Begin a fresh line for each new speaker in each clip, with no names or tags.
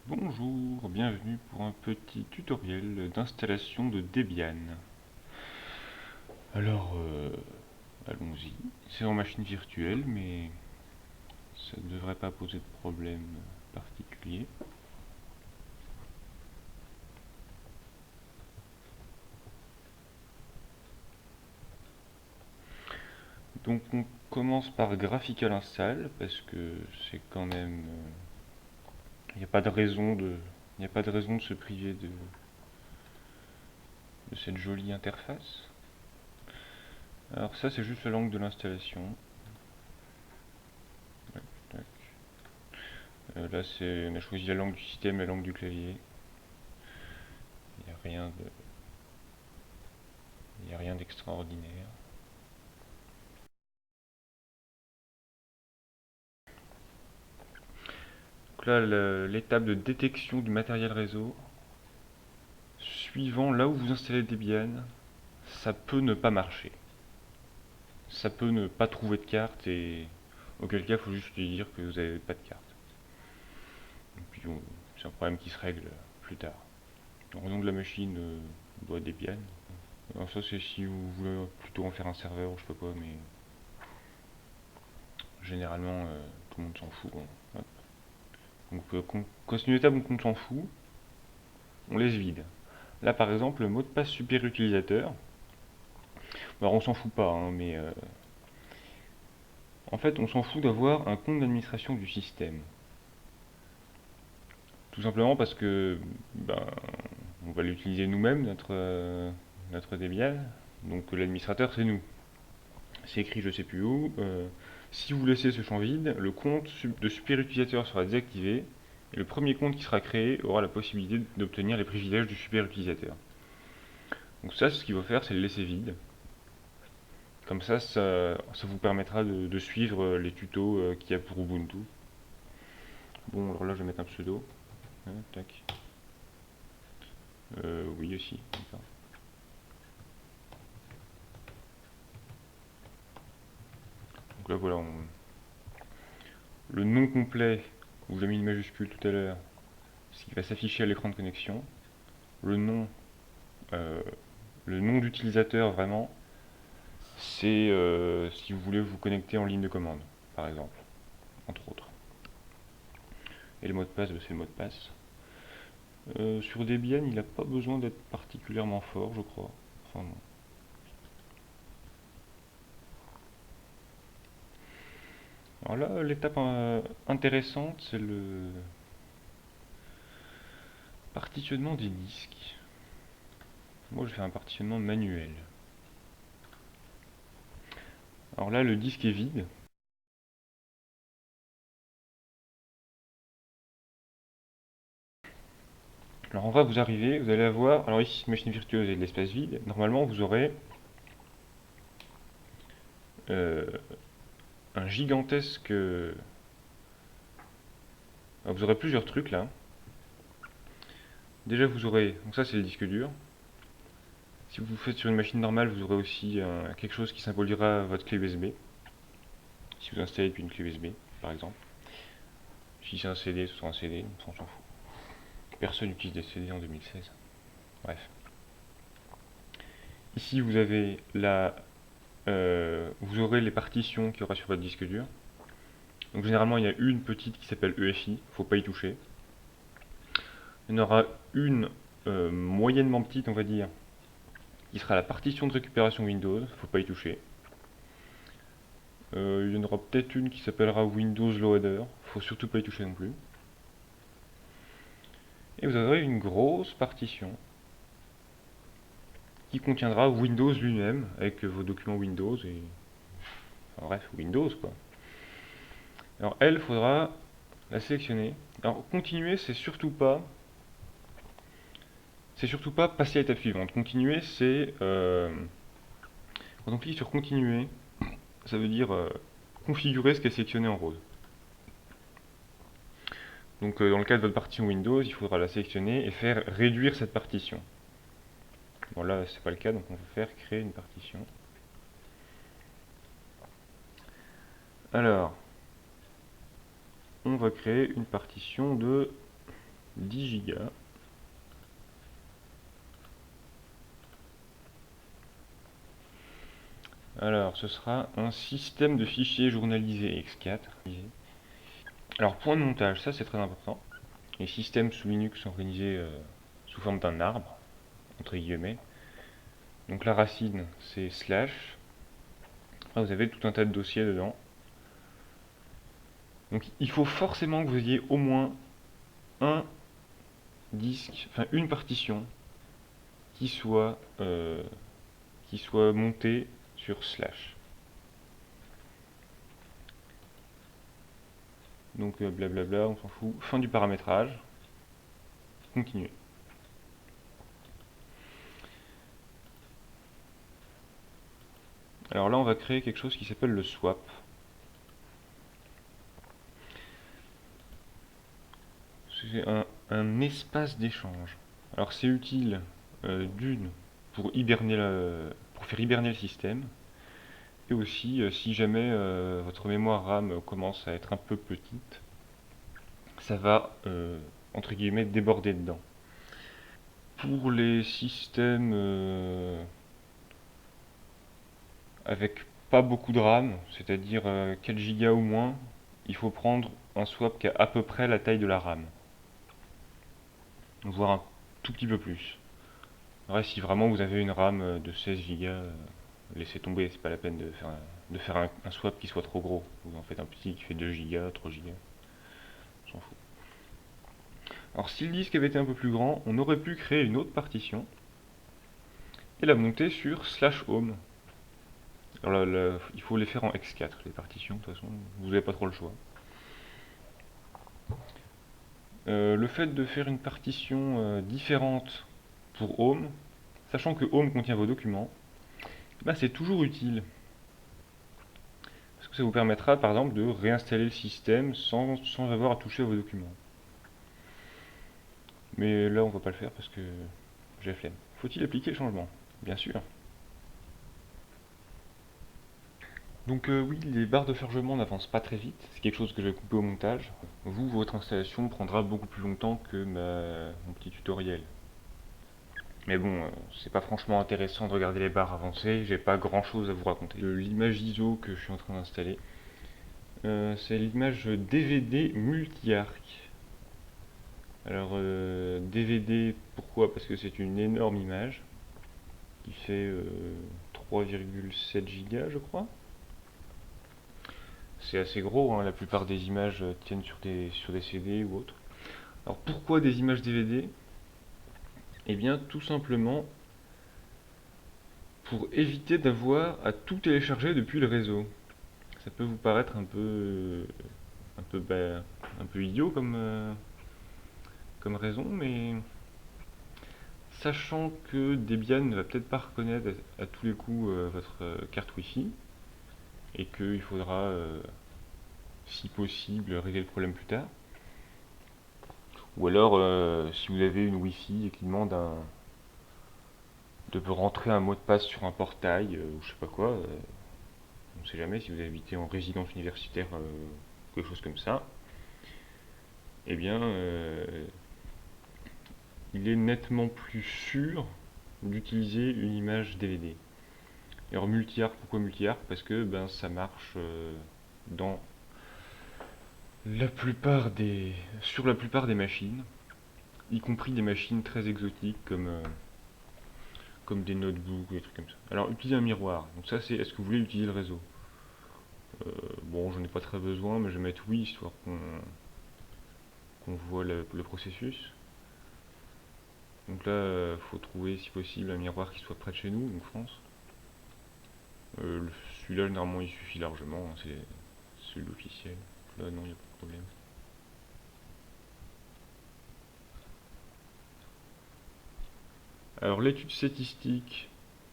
Bonjour, bienvenue pour un petit tutoriel d'installation de Debian. Alors, allons-y. C'est en machine virtuelle, mais ça ne devrait pas poser de problème particulier. Donc on commence par Graphical Install, parce que c'est quand même... Il n'y a pas de raison de... Il n'y a pas de raison de se priver de cette jolie interface. Alors ça c'est juste la langue de l'installation. Là on a choisi la langue du système, la langue du clavier. Il n'y a rien de... Il n'y a rien d'extraordinaire. Donc là, l'étape de détection du matériel réseau, suivant là où vous installez Debian, ça peut ne pas marcher. Ça peut ne pas trouver de carte et auquel cas il faut juste lui dire que vous n'avez pas de carte. Et puis c'est un problème qui se règle plus tard. Donc le nom de la machine doit Debian. Alors ça c'est si vous voulez plutôt en faire un serveur ou je sais pas quoi, mais généralement tout le monde s'en fout. Hein. Donc quand c'est une étape dont on s'en fout, on laisse vide. Là par exemple le mot de passe super utilisateur, alors on s'en fout pas, hein, mais en fait on s'en fout d'avoir un compte d'administration du système. Tout simplement parce que ben, on va l'utiliser nous-mêmes, notre Debian, donc l'administrateur c'est nous. C'est écrit je sais plus où. Si vous laissez ce champ vide, le compte de super utilisateur sera désactivé et le premier compte qui sera créé aura la possibilité d'obtenir les privilèges du super utilisateur. Donc ça, ce qu'il faut faire, c'est le laisser vide. Comme ça vous permettra de suivre les tutos qu'il y a pour Ubuntu. Bon, alors là, je vais mettre un pseudo. Tac. Oui aussi. Donc là, voilà. Le nom complet, où j'ai mis une majuscule tout à l'heure, ce qui va s'afficher à l'écran de connexion. Le nom, euh, le nom d'utilisateur, vraiment, c'est si vous voulez vous connecter en ligne de commande, par exemple, entre autres. Et le mot de passe, c'est le mot de passe. Sur Debian, il n'a pas besoin d'être particulièrement fort, je crois. Enfin, non. Alors là, l'étape intéressante, c'est le partitionnement des disques. Moi, je fais un partitionnement manuel. Alors là, le disque est vide. Alors en vrai, vous arrivez, vous allez avoir... Alors ici, machine virtueuse et de l'espace vide. Normalement, vous aurez euh, un gigantesque... vous aurez plusieurs trucs là. Déjà, vous aurez... Donc ça, c'est le disque dur. Si vous le faites sur une machine normale, vous aurez aussi quelque chose qui symbolisera votre clé USB. Si vous installez depuis une clé USB, par exemple. Si c'est un CD, ce sera un CD, on s'en fout. Personne n'utilise des CD en 2016. Bref. Ici, vous avez vous aurez les partitions qu'il y aura sur votre disque dur. Donc généralement, il y a une petite qui s'appelle EFI, faut pas y toucher. Il y en aura une moyennement petite, on va dire, qui sera la partition de récupération Windows, faut pas y toucher. Il y en aura peut-être une qui s'appellera Windows Loader, faut surtout pas y toucher non plus. Et vous aurez une grosse partition qui contiendra Windows lui-même, avec vos documents Windows et... Enfin, bref, Windows quoi. Alors elle, il faudra la sélectionner. Alors continuer, c'est surtout pas passer à l'étape suivante. Continuer, c'est quand on clique sur continuer, ça veut dire configurer ce qui est sélectionné en rose. Donc dans le cas de votre partition Windows, il faudra la sélectionner et faire réduire cette partition. Bon là, c'est pas le cas, donc on va faire créer une partition. Alors, on va créer une partition de 10 gigas. Alors, ce sera un système de fichiers journalisés X4. Alors, point de montage, ça c'est très important. Les systèmes sous Linux sont organisés sous forme d'un arbre, entre guillemets. Donc la racine, c'est slash. Après, vous avez tout un tas de dossiers dedans. Donc il faut forcément que vous ayez au moins un disque, enfin une partition qui soit, montée sur slash. Donc blablabla, on s'en fout. Fin du paramétrage. Continuer. Alors là, on va créer quelque chose qui s'appelle le swap. C'est un espace d'échange. Alors c'est utile d'une pour pour faire hiberner le système, et aussi si jamais votre mémoire RAM commence à être un peu petite, ça va entre guillemets déborder dedans. Pour les systèmes avec pas beaucoup de RAM, c'est-à-dire 4 Go ou moins, il faut prendre un swap qui a à peu près la taille de la RAM, voire un tout petit peu plus. Ouais, si vraiment vous avez une RAM de 16 Go, laissez tomber, c'est pas la peine de faire un swap qui soit trop gros. Vous en faites un petit qui fait 2 Go, 3 Go, on s'en fout. Alors si le disque avait été un peu plus grand, on aurait pu créer une autre partition et la monter sur slash home. Alors là, il faut les faire en X4, les partitions, de toute façon, vous n'avez pas trop le choix. Le fait de faire une partition différente pour home, sachant que home contient vos documents, bah, c'est toujours utile. Parce que ça vous permettra par exemple de réinstaller le système sans avoir à toucher à vos documents. Mais là on va pas le faire parce que j'ai la flemme. Faut-il appliquer le changement? Bien sûr. Donc oui, les barres de chargement n'avancent pas très vite, c'est quelque chose que je vais couper au montage. Vous, votre installation prendra beaucoup plus longtemps que mon petit tutoriel. Mais bon, c'est pas franchement intéressant de regarder les barres avancer, j'ai pas grand chose à vous raconter. L'image ISO que je suis en train d'installer, c'est l'image DVD multi-arc. Alors DVD, pourquoi? Parce que c'est une énorme image qui fait 3,7 Go je crois. C'est assez gros, hein, la plupart des images tiennent sur des CD ou autres. Alors pourquoi des images DVD? Eh bien tout simplement pour éviter d'avoir à tout télécharger depuis le réseau. Ça peut vous paraître un peu idiot comme raison, mais sachant que Debian ne va peut-être pas reconnaître à tous les coups votre carte Wi-Fi, et qu'il faudra, si possible, régler le problème plus tard. Ou alors, si vous avez une Wi-Fi et qui demande de rentrer un mot de passe sur un portail, ou je sais pas quoi, on ne sait jamais si vous habitez en résidence universitaire, quelque chose comme ça, eh bien, il est nettement plus sûr d'utiliser une image DVD. Et alors multi-arc, pourquoi multi-arc? Parce que ben, ça marche dans sur la plupart des machines, y compris des machines très exotiques comme des notebooks ou des trucs comme ça. Alors utiliser un miroir, donc ça c'est est-ce que vous voulez utiliser le réseau? Bon, j'en ai pas très besoin, mais je vais mettre oui, histoire qu'on voit le processus. Donc là, il faut trouver si possible un miroir qui soit près de chez nous, en France. Celui-là, normalement, il suffit largement, hein, c'est celui officiel. Là, non, il n'y a pas de problème. Alors, l'étude statistique,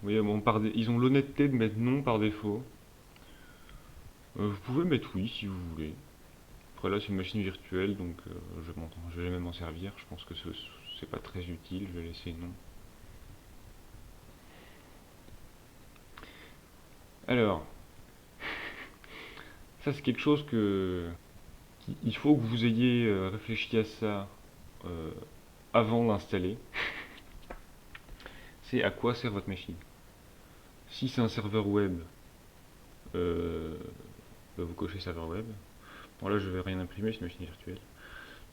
vous voyez, bon, ils ont l'honnêteté de mettre non par défaut. Vous pouvez mettre oui si vous voulez. Après, là, c'est une machine virtuelle, donc je vais jamais m'en servir. Je pense que c'est pas très utile, je vais laisser non. Alors, ça c'est quelque chose il faut que vous ayez réfléchi à ça euh, avant d'installer, c'est à quoi sert votre machine. Si c'est un serveur web, euh, bah, vous cochez serveur web. Bon là je vais rien imprimer, c'est une machine virtuelle.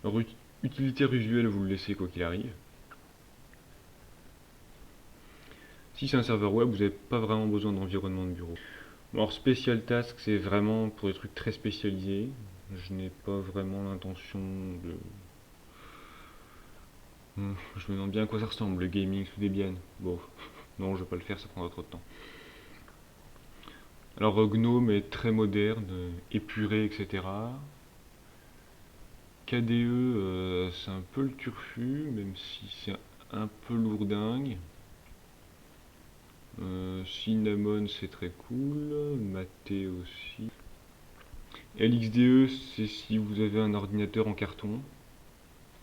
Alors utilitaire usuel, vous le laissez quoi qu'il arrive. Si c'est un serveur web, vous n'avez pas vraiment besoin d'environnement de bureau. Bon, alors Special Task, c'est vraiment pour des trucs très spécialisés. Je n'ai pas vraiment l'intention de... Je me demande bien à quoi ça ressemble, le gaming sous Debian. Bon, non, je vais pas le faire, ça prendra trop de temps. Alors Gnome est très moderne, épuré, etc. KDE, c'est un peu le turfu, même si c'est un peu lourdingue. Cinnamon, c'est très cool. Maté aussi. LXDE, c'est si vous avez un ordinateur en carton.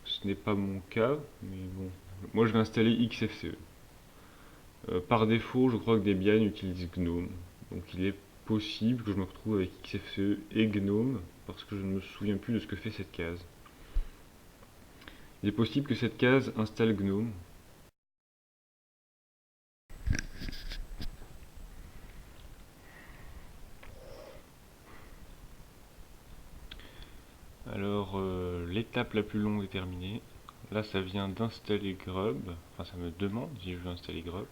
Ce n'est pas mon cas, mais bon. Moi, je vais installer XFCE. Par défaut, je crois que Debian utilise GNOME. Donc il est possible que je me retrouve avec XFCE et GNOME, parce que je ne me souviens plus de ce que fait cette case. Il est possible que cette case installe GNOME. Alors, l'étape la plus longue est terminée. Là, ça vient d'installer Grub. Enfin, ça me demande si je veux installer Grub.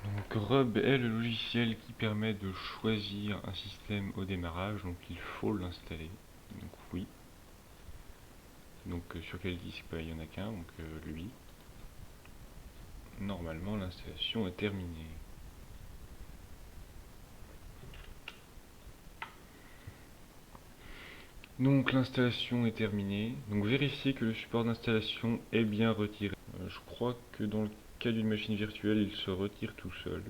Donc, Grub est le logiciel qui permet de choisir un système au démarrage. Donc, il faut l'installer. Donc, oui. Donc, sur quel disque? Il n'y en a qu'un, donc lui. Normalement, l'installation est terminée. Donc l'installation est terminée. Donc vérifiez que le support d'installation est bien retiré. Je crois que dans le cas d'une machine virtuelle, il se retire tout seul.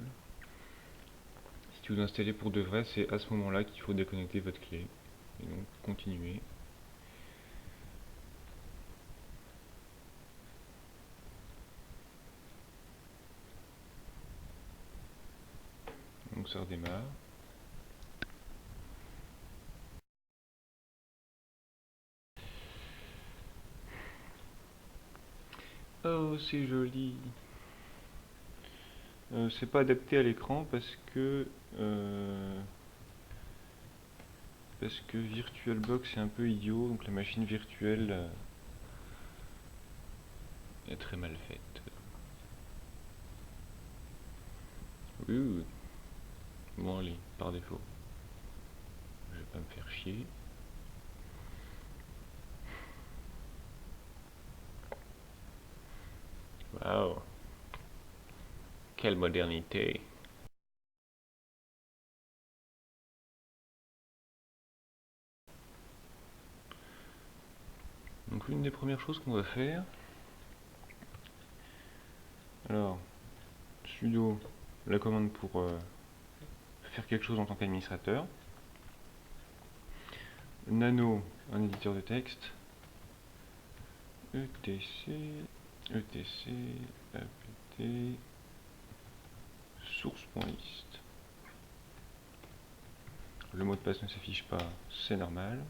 Si vous installez pour de vrai, c'est à ce moment-là qu'il faut déconnecter votre clé. Et donc continuer. Donc ça redémarre. Oh, c'est joli. C'est pas adapté à l'écran parce que VirtualBox est un peu idiot, donc la machine virtuelle est très mal faite. Oui, oui, oui. Bon allez, par défaut. Je vais pas me faire chier. Waouh, quelle modernité. Donc l'une des premières choses qu'on va faire, alors sudo la commande pour faire quelque chose en tant qu'administrateur, nano un éditeur de texte, etc apt source.list. Le mot de passe ne s'affiche pas, c'est normal.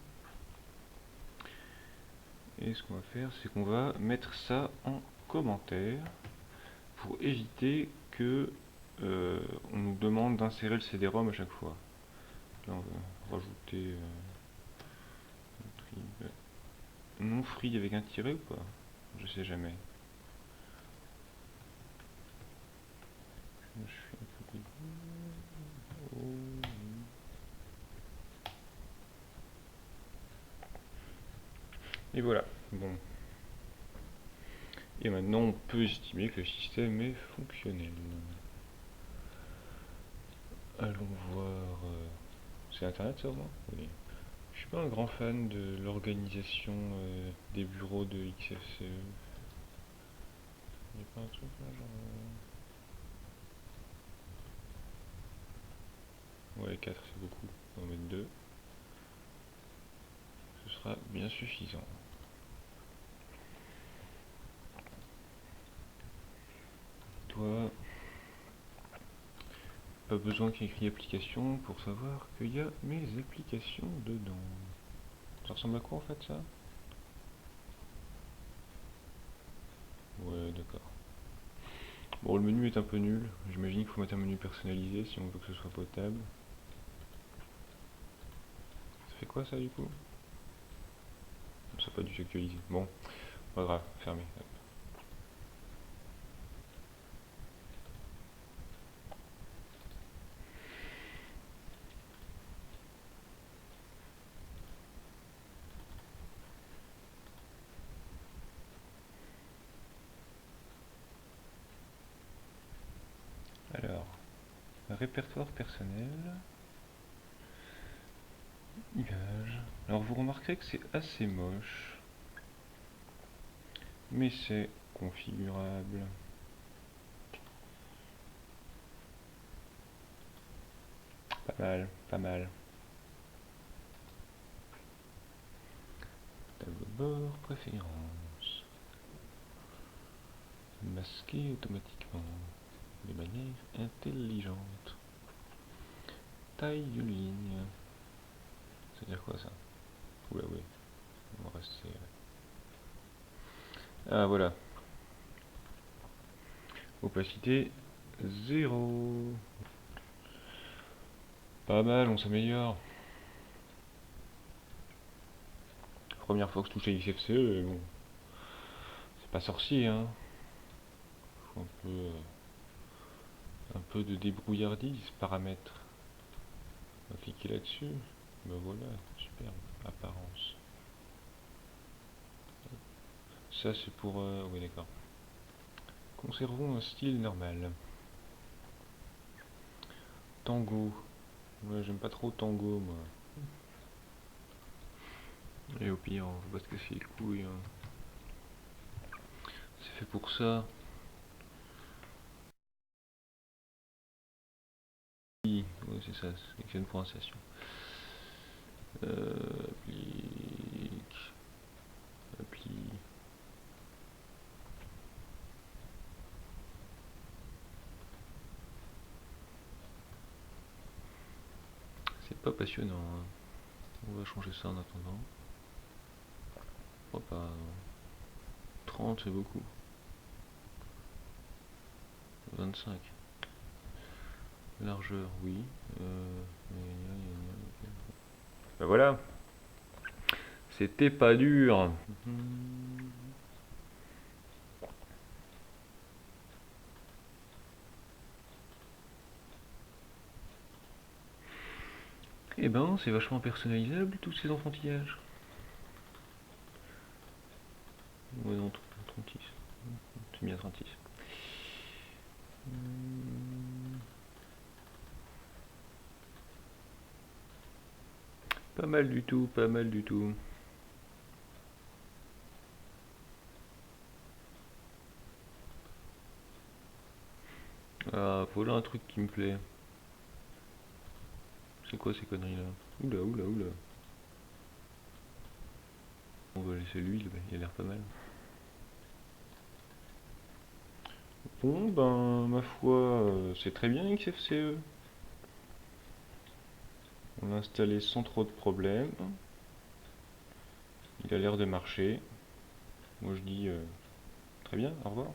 Et ce qu'on va faire, c'est qu'on va mettre ça en commentaire pour éviter que on nous demande d'insérer le CD-ROM à chaque fois. Là, on va rajouter non free avec un tiret ou pas? Je sais jamais. Je suis un peu dégoûté. Oh. Et voilà. Bon. Et maintenant, on peut estimer que le système est fonctionnel. Allons voir. C'est Internet ça, moi? Oui. Je suis pas un grand fan de l'organisation des bureaux de XFCE. Il n'y a pas un truc là, genre. Ouais, 4 c'est beaucoup. On va en mettre 2. Ce sera bien suffisant. Toi, pas besoin qu'il y ait écrit application pour savoir qu'il y a mes applications dedans. Ça ressemble à quoi en fait ça? d'accord. Bon, le menu est un peu nul. J'imagine qu'il faut mettre un menu personnalisé si on veut que ce soit potable. Ça fait quoi ça du coup? Ça n'a pas dû s'actualiser. Bon, pas grave, fermé. Alors, répertoire personnel, image. Alors vous remarquerez que c'est assez moche, mais c'est configurable. Pas mal, pas mal. Tableau de bord, préférences. Masquer automatiquement, de manière intelligente. Taille de ligne. C'est-à-dire quoi ça? Oula oui, on va rester... Ah voilà. Opacité 0. Pas mal, on s'améliore. Première fois que je touche à XFCE, bon, c'est pas sorcier, hein. Faut un peu de débrouillardise, paramètres. On va cliquer là-dessus. Ben voilà, super, apparence. Ça c'est pour... oui d'accord. Conservons un style normal. Tango. Ouais, j'aime pas trop Tango moi. Et au pire, on va se casser les couilles. Hein. C'est fait pour ça. Oui, c'est ça, c'est une prononciation. Applique. Appli. C'est pas passionnant. Hein. On va changer ça en attendant. Pourquoi pas 30 c'est beaucoup. 25. Largeur, oui. Ben voilà. C'était pas dur. Eh ben, c'est vachement personnalisable tous ces enfantillages. Ouais, non, 36. C'est bien 36. Pas mal du tout, pas mal du tout. Ah, voilà un truc qui me plaît. C'est quoi ces conneries là? Oula, oula, oula. On va laisser l'huile, il a l'air pas mal. Bon, ben, ma foi, c'est très bien XFCE. On l'a installé sans trop de problèmes. Il a l'air de marcher. Moi je dis très bien, au revoir.